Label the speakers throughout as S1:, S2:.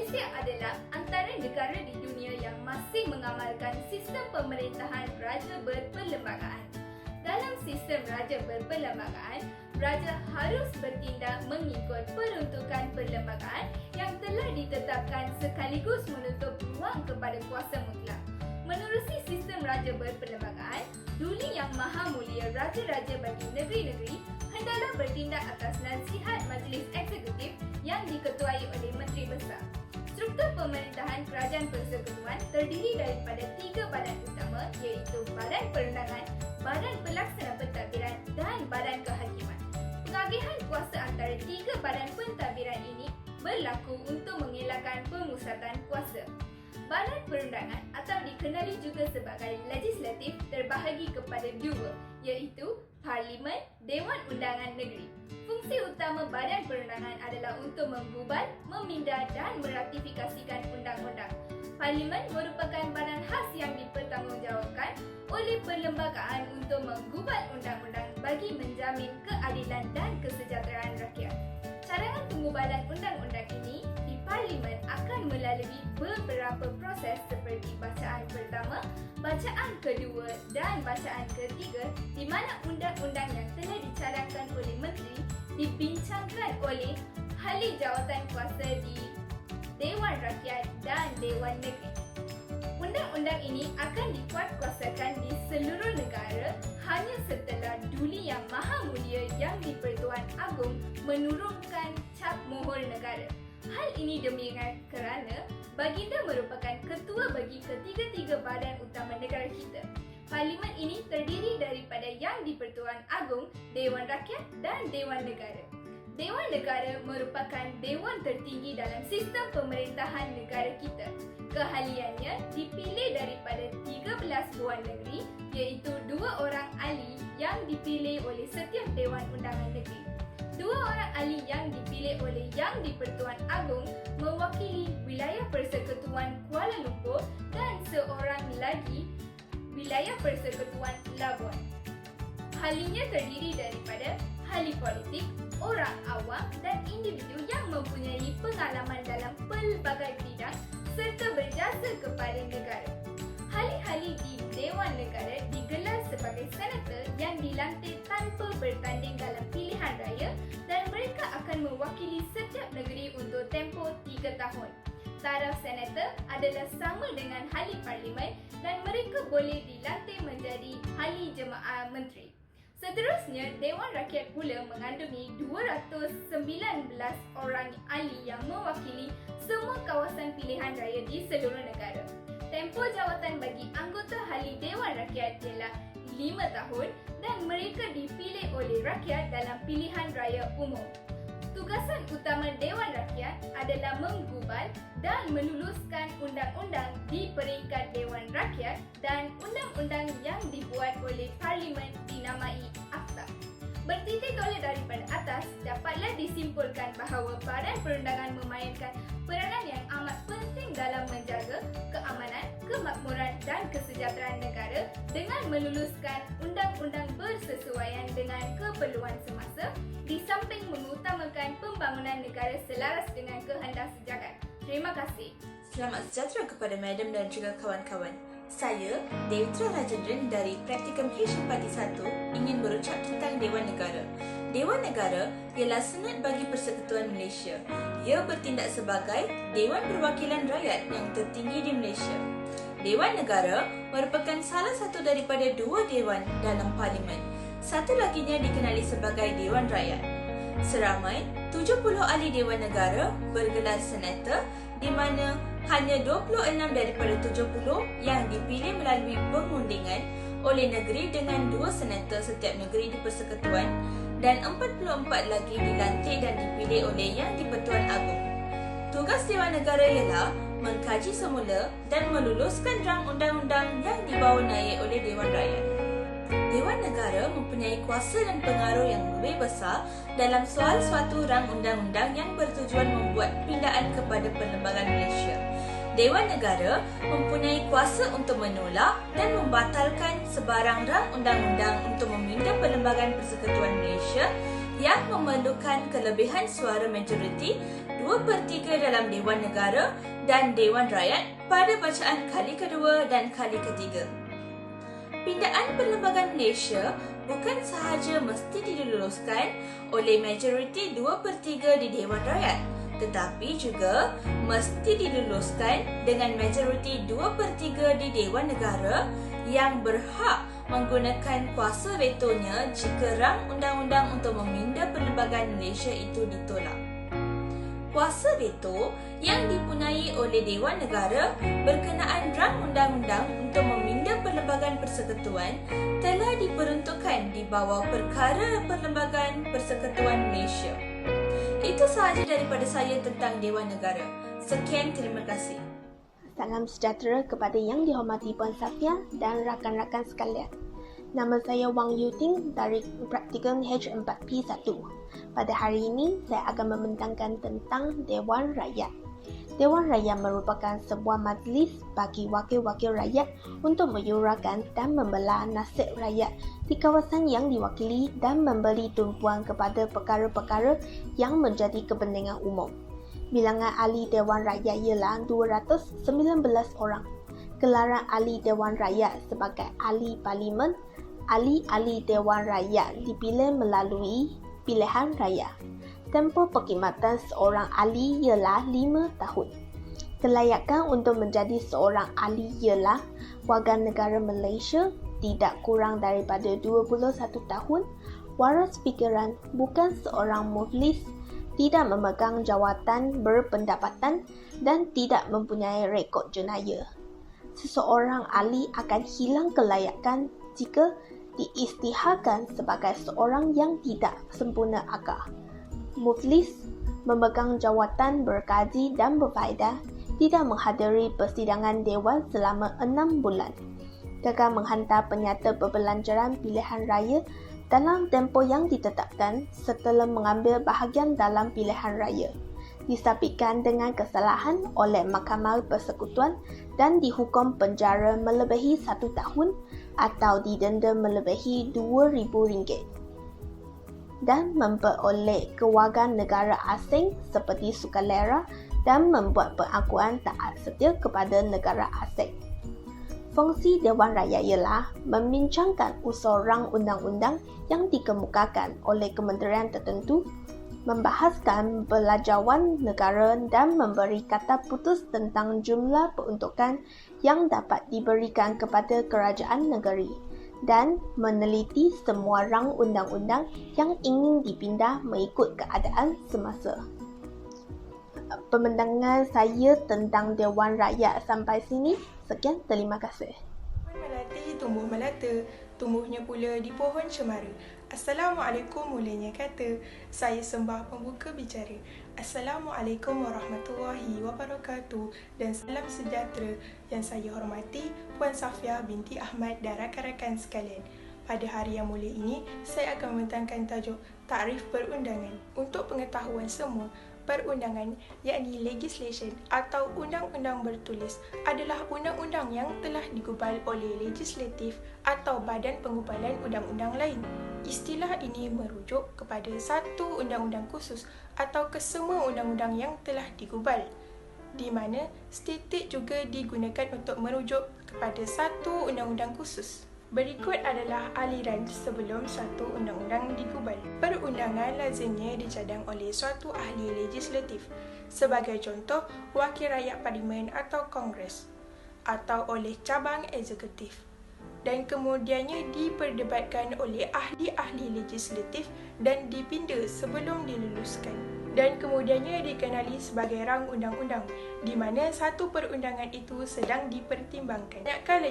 S1: Malaysia adalah antara negara di dunia yang masih mengamalkan sistem pemerintahan raja berperlembagaan. Dalam sistem raja berperlembagaan, raja harus bertindak mengikut peruntukan perlembagaan yang telah ditetapkan sekaligus menutup ruang kepada kuasa mutlak. Menerusi sistem raja berperlembagaan, Duli Yang Maha Mulia Raja-Raja bagi negeri-negeri hendaklah bertindak atas nasihat Majlis Eksekutif yang diketuai oleh Menteri Besar. Struktur pemerintahan Kerajaan Persekutuan terdiri daripada 3 badan utama iaitu Badan Perundangan, Badan Pelaksana Pentadbiran dan Badan Kehakiman. Pengagihan kuasa antara 3 badan pentadbiran ini berlaku untuk mengelakkan pemusatan kuasa. Badan Perundangan atau dikenali juga sebagai legislatif terbahagi kepada 2 iaitu Parlimen, Dewan Undangan Negeri. Fungsi utama Badan Perundangan adalah untuk menggubal, meminda dan meratifikasikan undang-undang. Parlimen merupakan badan khas yang dipertanggungjawabkan oleh perlembagaan untuk menggubal undang-undang bagi menjamin keadilan dan kesejahteraan rakyat. Carangan penggubalan undang-undang ini di Parlimen akan melalui beberapa proses seperti bacaan pertama, bacaan kedua dan bacaan ketiga di mana undang-undang yang telah dicarangkan oleh Menteri dibincangkan oleh ahli jawatan kuasa di Dewan Rakyat dan Dewan Negeri. Undang-undang ini akan dikuatkuasakan di seluruh negara hanya setelah Duli Yang Maha Mulia yang di-Pertuan Agong menurunkan cap mohon negara. Hal ini demikian kerana baginda merupakan ketua bagi ketiga-tiga badan utama negara kita. Parlimen ini terdiri daripada Yang di-Pertuan Agong, Dewan Rakyat dan Dewan Negara. Dewan Negara merupakan dewan tertinggi dalam sistem pemerintahan negara kita. Keahliannya dipilih daripada 13 buah negeri iaitu 2 orang ahli yang dipilih oleh setiap Dewan Undangan Negeri. 2 orang ahli yang dipilih oleh Yang di-Pertuan Agong mewakili wilayah Persekutuan Kuala Lumpur dan seorang lagi wilayah Persekutuan Labuan. Ahlinya terdiri daripada ahli politik, orang awam dan individu yang mempunyai pengalaman dalam pelbagai bidang serta berjasa kepada negara. Ahli-ahli di Dewan Negara digelar sebagai senator yang dilantik tanpa bertanding dalam pilihan raya dan mereka akan mewakili setiap negeri untuk tempoh 3 tahun. Taraf senator adalah sama dengan ahli parlimen dan mereka boleh dilantik menjadi ahli jemaah menteri. Seterusnya, Dewan Rakyat pula mengandungi 219 orang ahli yang mewakili semua kawasan pilihan raya di seluruh negara. Tempoh jawatan bagi anggota ahli Dewan Rakyat ialah 5 tahun dan mereka dipilih oleh rakyat dalam pilihan raya umum. Tugasan utama Dewan Rakyat adalah menggubal dan meluluskan undang-undang di peringkat Dewan Rakyat dan undang-undang yang dibuat oleh Parlimen dinamai Akta. Bertitik tolak daripada atas, dapatlah disimpulkan bahawa Badan Perundangan memainkan peranan yang amat penting dalam menjaga keamanan, kemakmuran dan kesejahteraan negara dengan meluluskan undang-undang bersesuaian dengan keperluan semasa di samping mengutamakan pembangunan negara selaras dengan kehendak sejagat. Terima kasih.
S2: Selamat sejahtera kepada Madam dan juga kawan-kawan. Saya, Devitra Rajendran dari Praktikum H Parti 1 ingin berucap tentang Dewan Negara. Dewan Negara ialah senat bagi Persekutuan Malaysia. Ia bertindak sebagai Dewan Perwakilan Rakyat yang tertinggi di Malaysia. Dewan Negara merupakan salah satu daripada 2 dewan dalam Parlimen. Satu laginya dikenali sebagai Dewan Rakyat. Seramai 70 ahli Dewan Negara bergelar senator di mana hanya 26 daripada 70 yang dipilih melalui pengundingan oleh negeri dengan 2 senator setiap negeri di Persekutuan dan 44 lagi dilantik dan dipilih oleh Yang di-Pertuan Agong. Tugas Dewan Negara ialah mengkaji semula dan meluluskan rang undang-undang yang dibawahi oleh Dewan Rakyat. Dewan Negara mempunyai kuasa dan pengaruh yang lebih besar dalam soal suatu rang undang-undang yang bertujuan membuat pindaan kepada perlembagaan Malaysia. Dewan Negara mempunyai kuasa untuk menolak dan membatalkan sebarang rang undang-undang untuk meminda Perlembagaan Persekutuan Malaysia yang memerlukan kelebihan suara majoriti 2/3 dalam Dewan Negara dan Dewan Rakyat pada bacaan kali kedua dan kali ketiga. Pindaan Perlembagaan Malaysia bukan sahaja mesti diluluskan oleh majoriti 2/3 di Dewan Rakyat, tetapi juga mesti diluluskan dengan majoriti 2/3 di Dewan Negara yang berhak menggunakan kuasa vetonya jika rang undang-undang untuk meminda Perlembagaan Malaysia itu ditolak. Kuasa veto yang dipunyai oleh Dewan Negara berkenaan rang undang-undang untuk meminda Perlembagaan Persekutuan telah diperuntukkan di bawah Perkara Perlembagaan Persekutuan Malaysia. Itu sahaja daripada saya tentang Dewan Negara. Sekian, terima kasih.
S3: Salam sejahtera kepada yang dihormati Puan Safia dan rakan-rakan sekalian. Nama saya Wang Yuting dari Praktikum H4P1. Pada hari ini, saya akan membentangkan tentang Dewan Rakyat. Dewan Rakyat merupakan sebuah majlis bagi wakil-wakil rakyat untuk menyuarakan dan membelah nasib rakyat di kawasan yang diwakili dan memberi tumpuan kepada perkara-perkara yang menjadi kepentingan umum. Bilangan ahli Dewan Rakyat ialah 219 orang. Gelaran ahli Dewan Rakyat sebagai ahli parlimen, ahli-ahli Dewan Rakyat dipilih melalui pilihan raya. Tempoh perkhidmatan seorang ahli ialah 5 tahun. Kelayakan untuk menjadi seorang ahli ialah warga negara Malaysia tidak kurang daripada 21 tahun, waras fikiran, bukan seorang muflis, tidak memegang jawatan berpendapatan dan tidak mempunyai rekod jenayah. Seseorang ahli akan hilang kelayakan jika diisytiharkan sebagai seorang yang tidak sempurna akal. Muflis, memegang jawatan berkaji dan berfaedah, tidak menghadiri persidangan dewan selama 6 bulan. Gagal menghantar penyata perbelanjaran pilihan raya dalam tempoh yang ditetapkan setelah mengambil bahagian dalam pilihan raya. Disabitkan dengan kesalahan oleh Mahkamah Persekutuan dan dihukum penjara melebihi 1 tahun atau didenda melebihi RM2,000 dan memperoleh kewarganegara asing seperti sukarela dan membuat pengakuan taat setia kepada negara asing. Fungsi Dewan Rakyat ialah membincangkan usul rang undang-undang yang dikemukakan oleh kementerian tertentu, membahaskan belanjawan negara dan memberi kata putus tentang jumlah peruntukan yang dapat diberikan kepada kerajaan negeri dan meneliti semua rang undang-undang yang ingin dipindah mengikut keadaan semasa. Pembentangan saya tentang Dewan Rakyat sampai sini. Sekian, terima kasih.
S4: Melati tumbuh melata, tumbuhnya pula di pohon cemara. Assalamualaikum mulanya kata, saya sembah pembuka bicara. Assalamualaikum warahmatullahi wabarakatuh dan salam sejahtera yang saya hormati Puan Safia binti Ahmad dan rakan-rakan sekalian. Pada hari yang mulia ini, saya akan membentangkan tajuk Takrif Perundangan. Untuk pengetahuan semua, perundangan yakni legislation atau undang-undang bertulis adalah undang-undang yang telah digubal oleh legislatif atau badan penggubalan undang-undang lain. Istilah ini merujuk kepada satu undang-undang khusus atau kesemua undang-undang yang telah digubal, di mana statik juga digunakan untuk merujuk kepada satu undang-undang khusus. Berikut adalah aliran sebelum satu undang-undang digubal. Perundangan lazimnya dicadang oleh suatu ahli legislatif, sebagai contoh wakil rakyat parlimen atau kongres, atau oleh cabang eksekutif, dan kemudiannya diperdebatkan oleh ahli-ahli legislatif dan dipinda sebelum diluluskan. Dan kemudiannya dikenali sebagai rang undang-undang, di mana satu perundangan itu sedang dipertimbangkan. Banyakkan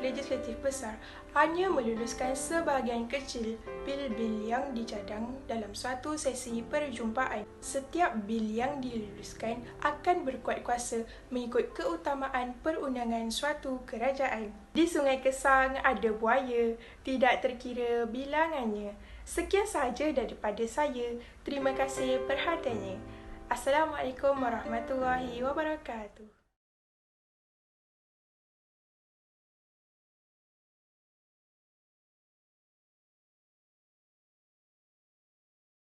S4: legislatif besar hanya meluluskan sebahagian kecil bil-bil yang dicadang dalam suatu sesi perjumpaan. Setiap bil yang diluluskan akan berkuat kuasa mengikut keutamaan perundangan suatu kerajaan. Di Sungai Kesang ada buaya, tidak terkira bilangannya. Sekian sahaja daripada saya. Terima kasih perhatiannya. Assalamualaikum warahmatullahi wabarakatuh.